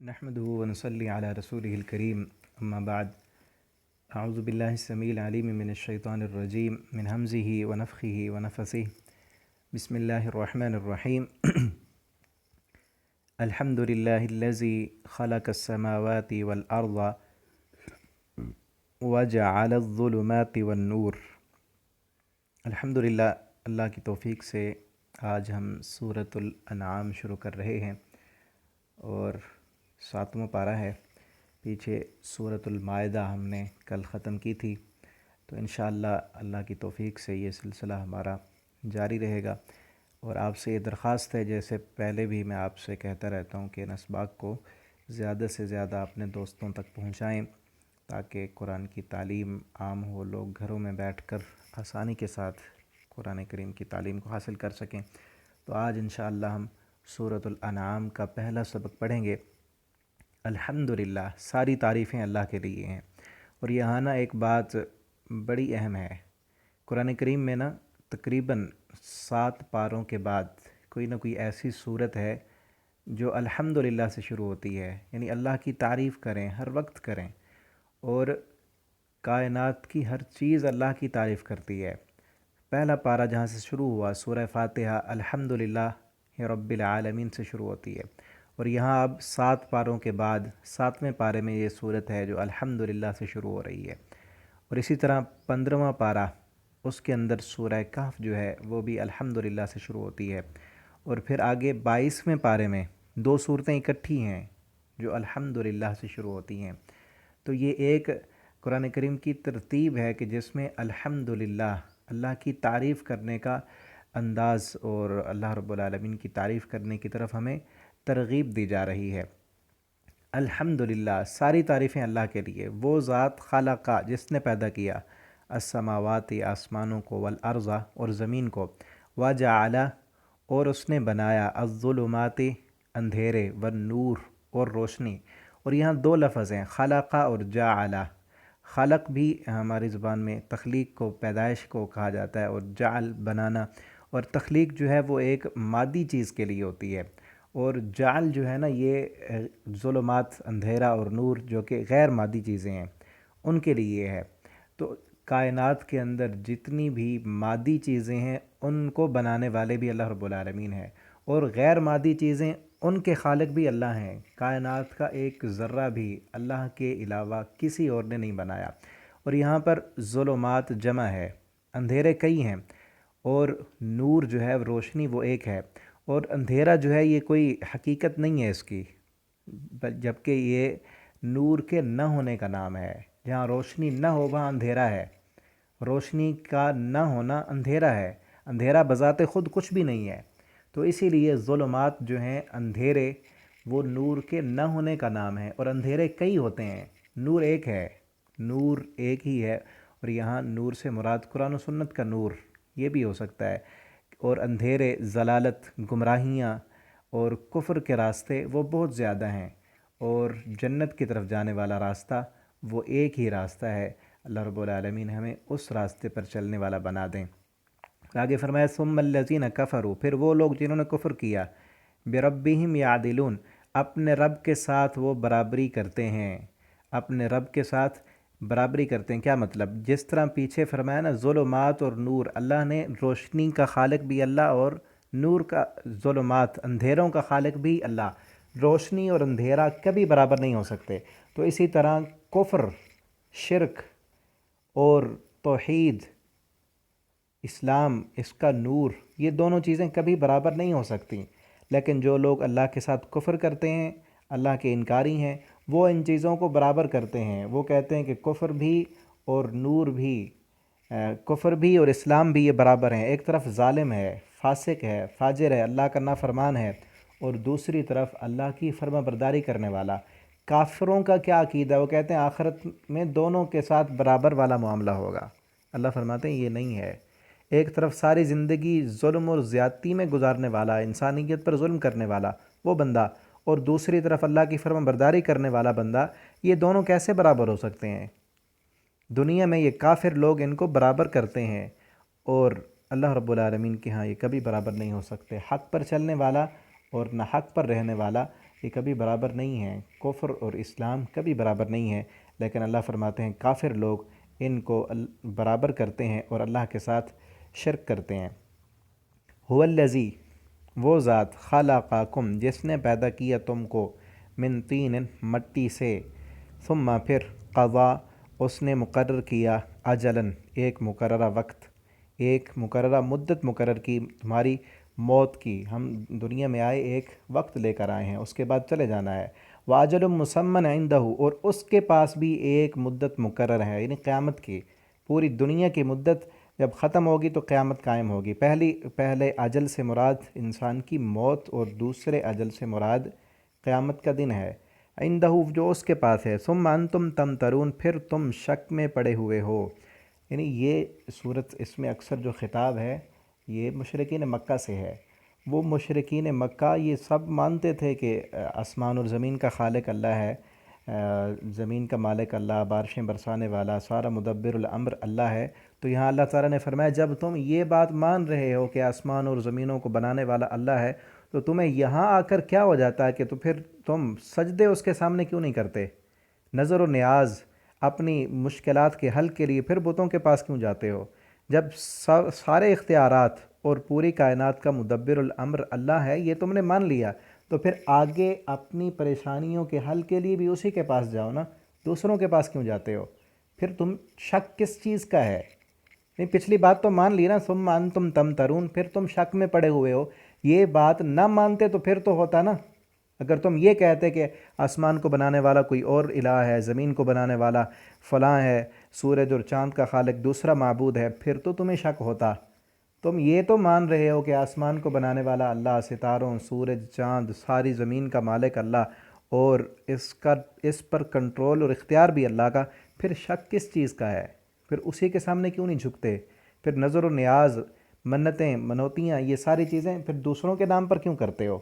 نحمده ونصلي على رسوله الكريم اما بعد اعوذ بالله السميع العليم من الشيطان الرجيم من همزه ونفخه ونفثه بسم الله الرحمن الرحيم الحمد لله الذي خلق السماوات والأرض وجعل الظلمات والنور۔ الحمدللہ، اللہ کی توفیق سے آج ہم سورۃ الانعام شروع کر رہے ہیں اور 7واں پارہ ہے۔ پیچھے سورۃ المائدہ ہم نے کل ختم کی تھی، تو انشاءاللہ اللہ کی توفیق سے یہ سلسلہ ہمارا جاری رہے گا۔ اور آپ سے یہ درخواست ہے، جیسے پہلے بھی میں آپ سے کہتا رہتا ہوں کہ ان اسباق کو زیادہ سے زیادہ اپنے دوستوں تک پہنچائیں تاکہ قرآن کی تعلیم عام ہو، لوگ گھروں میں بیٹھ کر آسانی کے ساتھ قرآن کریم کی تعلیم کو حاصل کر سکیں۔ تو آج انشاءاللہ ہم سورۃ الانعام کا پہلا سبق پڑھیں گے۔ الحمدللہ، ساری تعریفیں اللہ کے لیے ہیں۔ اور یہاں نا ایک بات بڑی اہم ہے، قرآن کریم میں نا تقریباً 7 پاروں کے بعد کوئی نہ کوئی ایسی صورت ہے جو الحمدللہ سے شروع ہوتی ہے، یعنی اللہ کی تعریف کریں، ہر وقت کریں، اور کائنات کی ہر چیز اللہ کی تعریف کرتی ہے۔ پہلا پارہ جہاں سے شروع ہوا، سورہ فاتحہ الحمدللہ رب العالمین سے شروع ہوتی ہے، اور یہاں اب 7 پاروں کے بعد 7ویں پارے میں یہ صورت ہے جو الحمدللہ سے شروع ہو رہی ہے۔ اور اسی طرح 15واں پارہ، اس کے اندر سورہ کہف جو ہے وہ بھی الحمدللہ سے شروع ہوتی ہے۔ اور پھر آگے 22ویں پارے میں 2 صورتیں اکٹھی ہیں جو الحمدللہ سے شروع ہوتی ہیں۔ تو یہ ایک قرآن کریم کی ترتیب ہے کہ جس میں الحمدللہ، اللہ کی تعریف کرنے کا انداز اور اللہ رب العالمین کی تعریف کرنے کی طرف ہمیں ترغیب دی جا رہی ہے۔ الحمدللہ، ساری تعریفیں اللہ کے لیے، وہ ذات خالقہ جس نے پیدا کیا السماوات، آسمانوں کو، والارض، اور زمین کو، وجعل، اور اس نے بنایا، الظلمات، اندھیرے، والنور، اور روشنی۔ اور یہاں 2 لفظ ہیں، خلقہ اور جعل۔ خلق بھی ہماری زبان میں تخلیق کو، پیدائش کو کہا جاتا ہے، اور جعل بنانا، اور تخلیق جو ہے وہ ایک مادی چیز کے لیے ہوتی ہے، اور جعل جو ہے نا یہ ظلمات، اندھیرا، اور نور جو کہ غیر مادی چیزیں ہیں ان کے لیے ہے۔ تو کائنات کے اندر جتنی بھی مادی چیزیں ہیں ان کو بنانے والے بھی اللہ رب العالمین ہیں، اور غیر مادی چیزیں ان کے خالق بھی اللہ ہیں۔ کائنات کا ایک ذرہ بھی اللہ کے علاوہ کسی اور نے نہیں بنایا۔ اور یہاں پر ظلمات جمع ہے، اندھیرے کئی ہیں، اور نور جو ہے روشنی وہ ایک ہے، اور اندھیرا جو ہے یہ کوئی حقیقت نہیں ہے اس کی، جبکہ یہ نور کے نہ ہونے کا نام ہے۔ جہاں روشنی نہ ہو وہاں اندھیرا ہے، روشنی کا نہ ہونا اندھیرا ہے، اندھیرا بذات خود کچھ بھی نہیں ہے۔ تو اسی لیے ظلمات جو ہیں، اندھیرے، وہ نور کے نہ ہونے کا نام ہے، اور اندھیرے کئی ہوتے ہیں، نور ایک ہے، نور ایک ہی ہے۔ اور یہاں نور سے مراد قرآن و سنت کا نور یہ بھی ہو سکتا ہے، اور اندھیرے، ضلالت، گمراہیاں اور کفر کے راستے وہ بہت زیادہ ہیں، اور جنت کی طرف جانے والا راستہ وہ ایک ہی راستہ ہے۔ اللہ رب العالمین ہمیں اس راستے پر چلنے والا بنا دیں۔ آگے فرمایا ثم الذین کفروا، پھر وہ لوگ جنہوں نے کفر کیا، بربہم یعدلون، اپنے رب کے ساتھ وہ برابری کرتے ہیں، اپنے رب کے ساتھ برابری کرتے ہیں۔ کیا مطلب؟ جس طرح پیچھے فرمایا نا ظلمات اور نور، اللہ نے روشنی کا خالق بھی اللہ، اور نور کا، ظلمات، اندھیروں کا خالق بھی اللہ۔ روشنی اور اندھیرا کبھی برابر نہیں ہو سکتے۔ تو اسی طرح کفر، شرک، اور توحید، اسلام، اس کا نور، یہ دونوں چیزیں کبھی برابر نہیں ہو سکتی۔ لیکن جو لوگ اللہ کے ساتھ کفر کرتے ہیں، اللہ کے انکاری ہیں، وہ ان چیزوں کو برابر کرتے ہیں۔ وہ کہتے ہیں کہ کفر بھی اور نور بھی، کفر بھی اور اسلام بھی یہ برابر ہیں۔ ایک طرف ظالم ہے، فاسق ہے، فاجر ہے، اللہ کا نافرمان ہے، اور دوسری طرف اللہ کی فرما برداری کرنے والا۔ کافروں کا کیا عقیدہ ہے؟ وہ کہتے ہیں آخرت میں دونوں کے ساتھ برابر والا معاملہ ہوگا۔ اللہ فرماتے ہیں یہ نہیں ہے۔ ایک طرف ساری زندگی ظلم اور زیادتی میں گزارنے والا، انسانیت پر ظلم کرنے والا وہ بندہ، اور دوسری طرف اللہ کی فرما برداری کرنے والا بندہ، یہ دونوں کیسے برابر ہو سکتے ہیں؟ دنیا میں یہ کافر لوگ ان کو برابر کرتے ہیں، اور اللہ رب العالمین کے ہاں یہ کبھی برابر نہیں ہو سکتے۔ حق پر چلنے والا اور نہ حق پر رہنے والا، یہ کبھی برابر نہیں ہیں، کفر اور اسلام کبھی برابر نہیں ہیں، لیکن اللہ فرماتے ہیں کافر لوگ ان کو برابر کرتے ہیں اور اللہ کے ساتھ شرک کرتے ہیں۔ هو الذی، وہ ذات، خلقکم، جس نے پیدا کیا تم کو، من طین، مٹی سے، ثم پھر، قضا، اس نے مقرر کیا، اجلاً، ایک مقررہ وقت، ایک مقررہ مدت مقرر کی تمہاری موت کی۔ ہم دنیا میں آئے ایک وقت لے کر آئے ہیں، اس کے بعد چلے جانا ہے۔ وَأَجَلٌ مُّسَمًّى عِندَهُ، اور اس کے پاس بھی ایک مدت مقرر ہے، یعنی قیامت کی۔ پوری دنیا کی مدت جب ختم ہوگی تو قیامت قائم ہوگی۔ پہلے اجل سے مراد انسان کی موت اور دوسرے اجل سے مراد قیامت کا دن ہے۔ عندہ، جو اس کے پاس ہے، ثم انتم تمترون، پھر تم شک میں پڑے ہوئے ہو۔ یعنی یہ صورت، اس میں اکثر جو خطاب ہے یہ مشرکین مکہ سے ہے۔ وہ مشرکین مکہ یہ سب مانتے تھے کہ آسمان اور زمین کا خالق اللہ ہے، زمین کا مالک اللہ، بارشیں برسانے والا، سارا مدبر الامر اللہ ہے۔ تو یہاں اللہ تعالیٰ نے فرمایا جب تم یہ بات مان رہے ہو کہ آسمان اور زمینوں کو بنانے والا اللہ ہے، تو تمہیں یہاں آ کر کیا ہو جاتا ہے کہ تو پھر تم سجدے اس کے سامنے کیوں نہیں کرتے؟ نظر و نیاز، اپنی مشکلات کے حل کے لیے پھر بتوں کے پاس کیوں جاتے ہو؟ جب سارے اختیارات اور پوری کائنات کا مدبر الامر اللہ ہے، یہ تم نے مان لیا، تو پھر آگے اپنی پریشانیوں کے حل کے لیے بھی اسی کے پاس جاؤ نا، دوسروں کے پاس کیوں جاتے ہو؟ پھر تم شک کس چیز کا ہے؟ نہیں، پچھلی بات تو مان لی نا، ثم انتم تمترون، پھر تم شک میں پڑے ہوئے ہو۔ یہ بات نہ مانتے تو پھر تو ہوتا نا، اگر تم یہ کہتے کہ آسمان کو بنانے والا کوئی اور الہ ہے، زمین کو بنانے والا فلاں ہے، سورج اور چاند کا خالق دوسرا معبود ہے، پھر تو تمہیں شک ہوتا۔ تم یہ تو مان رہے ہو کہ آسمان کو بنانے والا اللہ، ستاروں، سورج، چاند، ساری زمین کا مالک اللہ، اور اس پر کنٹرول اور اختیار بھی اللہ کا، پھر شک کس چیز کا ہے؟ پھر اسی کے سامنے کیوں نہیں جھکتے؟ پھر نظر و نیاز، منتیں، منوتیاں، یہ ساری چیزیں پھر دوسروں کے نام پر کیوں کرتے ہو؟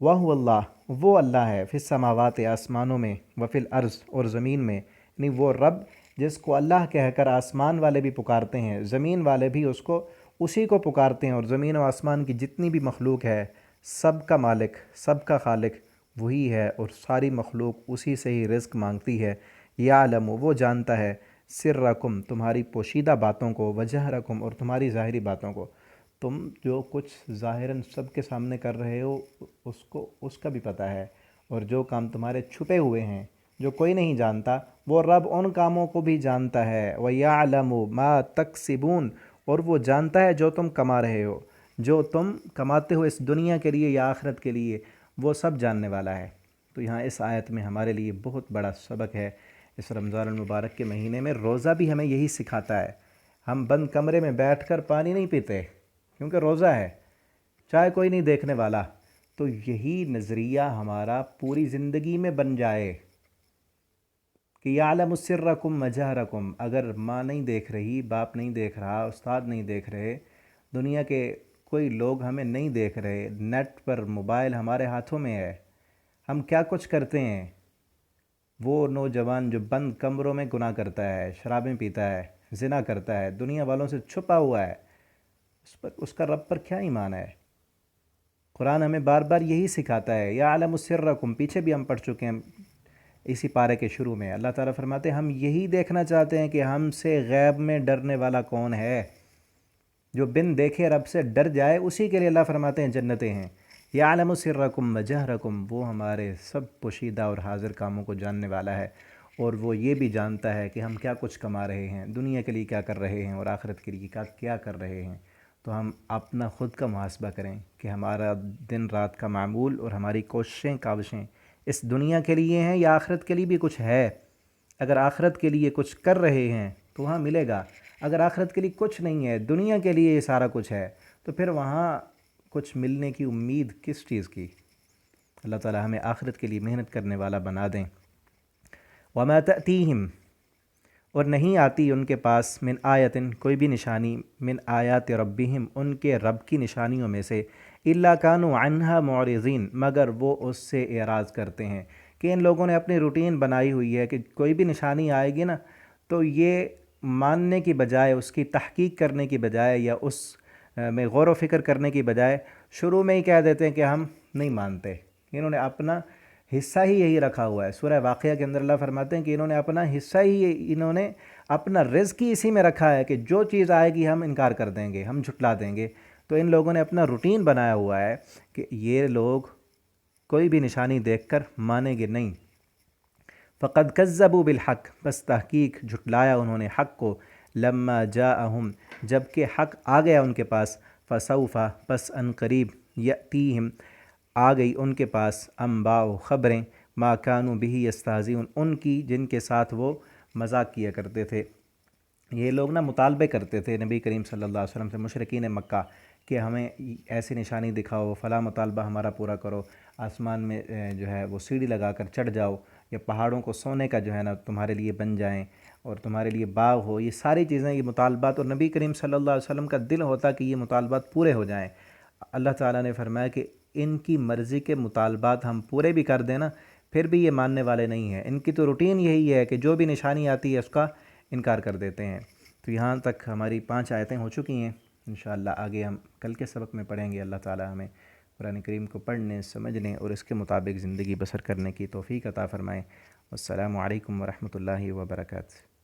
وَهُوَ اللہ، وہ اللہ ہے، فی السماوات، آسمانوں میں، وفی الارض، اور زمین میں، یعنی وہ رب جس کو اللہ کہہ کر آسمان والے بھی پکارتے ہیں، زمین والے بھی اسی کو پکارتے ہیں، اور زمین و آسمان کی جتنی بھی مخلوق ہے، سب کا مالک، سب کا خالق وہی ہے، اور ساری مخلوق اسی سے ہی رزق مانگتی ہے۔ یعلم، وہ جانتا ہے، سرکم، تمہاری پوشیدہ باتوں کو، وجہرکم، اور تمہاری ظاہری باتوں کو۔ تم جو کچھ ظاہراً سب کے سامنے کر رہے ہو اس کا بھی پتہ ہے، اور جو کام تمہارے چھپے ہوئے ہیں جو کوئی نہیں جانتا، وہ رب ان کاموں کو بھی جانتا ہے۔ وَيَعْلَمُ مَا تَكْسِبُونَ، اور وہ جانتا ہے جو تم کما رہے ہو، جو تم کماتے ہو اس دنیا کے لیے یا آخرت کے لیے، وہ سب جاننے والا ہے۔ تو یہاں اس آیت میں ہمارے لیے بہت بڑا سبق ہے۔ اس رمضان المبارک کے مہینے میں روزہ بھی ہمیں یہی سکھاتا ہے۔ ہم بند کمرے میں بیٹھ کر پانی نہیں پیتے کیونکہ روزہ ہے، چاہے کوئی نہیں دیکھنے والا۔ تو یہی نظریہ ہمارا پوری زندگی میں بن جائے کہ یعلم سرکم وجہرکم، اگر ماں نہیں دیکھ رہی، باپ نہیں دیکھ رہا، استاد نہیں دیکھ رہے، دنیا کے کوئی لوگ ہمیں نہیں دیکھ رہے، نیٹ پر موبائل ہمارے ہاتھوں میں ہے، ہم کیا کچھ کرتے ہیں۔ وہ نوجوان جو بند کمروں میں گناہ کرتا ہے، شرابیں پیتا ہے، زنا کرتا ہے، دنیا والوں سے چھپا ہوا ہے، اس کا رب پر کیا ایمان ہے؟ قرآن ہمیں بار بار یہی سکھاتا ہے، یعلم سرکم، پیچھے بھی ہم پڑھ چکے ہیں اسی پارے کے شروع میں۔ اللہ تعالیٰ فرماتے ہیں ہم یہی دیکھنا چاہتے ہیں کہ ہم سے غیب میں ڈرنے والا کون ہے، جو بن دیکھے رب سے ڈر جائے، اسی کے لیے اللہ فرماتے ہیں جنتیں ہیں۔ یعلم سرکم وجہرکم، وہ ہمارے سب پوشیدہ اور حاضر کاموں کو جاننے والا ہے، اور وہ یہ بھی جانتا ہے کہ ہم کیا کچھ کما رہے ہیں، دنیا کے لیے کیا کر رہے ہیں، اور آخرت کے لیے کیا کر رہے ہیں۔ تو ہم اپنا خود کا محاسبہ کریں کہ ہمارا دن رات کا معمول اور ہماری کوششیں کاوشیں اس دنیا کے لیے ہیں یا آخرت کے لیے بھی کچھ ہے۔ اگر آخرت کے لیے کچھ کر رہے ہیں تو وہاں ملے گا، اگر آخرت کے لیے کچھ نہیں ہے، دنیا کے لیے یہ سارا کچھ ہے، تو پھر وہاں کچھ ملنے کی امید کس چیز کی؟ اللہ تعالیٰ ہمیں آخرت کے لیے محنت کرنے والا بنا دیں۔ وَمَا تَأْتِيهِمْ، اور نہیں آتی ان کے پاس، من آیتن، کوئی بھی نشانی، من آیات ربہم، ان کے رب کی نشانیوں میں سے، الا کانوا عنہا معرضین، مگر وہ اس سے اعراض کرتے ہیں۔ کہ ان لوگوں نے اپنی روٹین بنائی ہوئی ہے کہ کوئی بھی نشانی آئے گی نا تو یہ ماننے کی بجائے، اس کی تحقیق کرنے کی بجائے، یا اس میں غور و فکر کرنے کی بجائے، شروع میں ہی کہہ دیتے ہیں کہ ہم نہیں مانتے، انہوں نے اپنا حصہ ہی یہی رکھا ہوا ہے۔ سورہ واقعہ کے اندر اللہ فرماتے ہیں کہ انہوں نے اپنا حصہ ہی، انہوں نے اپنا رزق ہی اسی میں رکھا ہے کہ جو چیز آئے گی ہم انکار کر دیں گے، ہم جھٹلا دیں گے۔ تو ان لوگوں نے اپنا روٹین بنایا ہوا ہے کہ یہ لوگ کوئی بھی نشانی دیکھ کر مانیں گے نہیں۔ فقد کذبوا بالحق، بس تحقیق جھٹلایا انہوں نے حق کو، لما جاءہم، جب کہ حق آ گیا ان کے پاس، فسوف، پس ان قریب، یأتیہم، آ گئی ان کے پاس، انباء، خبریں، ما کانوا بہ یستہزئون، ان کی جن کے ساتھ وہ مذاق کیا کرتے تھے۔ یہ لوگ نا مطالبے کرتے تھے نبی کریم صلی اللہ علیہ وسلم سے، مشرکین مکہ، کہ ہمیں ایسی نشانی دکھاؤ، فلاں مطالبہ ہمارا پورا کرو، آسمان میں جو ہے وہ سیڑھی لگا کر چڑھ جاؤ، یا پہاڑوں کو سونے کا جو ہے نا تمہارے لیے بن جائیں اور تمہارے لیے باغ ہو، یہ ساری چیزیں، یہ مطالبات، اور نبی کریم صلی اللہ علیہ وسلم کا دل ہوتا کہ یہ مطالبات پورے ہو جائیں۔ اللہ تعالیٰ نے فرمایا کہ ان کی مرضی کے مطالبات ہم پورے بھی کر دیں نا، پھر بھی یہ ماننے والے نہیں ہیں۔ ان کی تو روٹین یہی ہے کہ جو بھی نشانی آتی ہے اس کا انکار کر دیتے ہیں۔ تو یہاں تک ہماری 5 آیتیں ہو چکی ہیں، انشاءاللہ آگے ہم کل کے سبق میں پڑھیں گے۔ اللہ تعالیٰ ہمیں قرآن کریم کو پڑھنے، سمجھنے اور اس کے مطابق زندگی بسر کرنے کی توفیق عطا فرمائیں۔ السلام علیکم ورحمۃ اللہ وبرکاتہ۔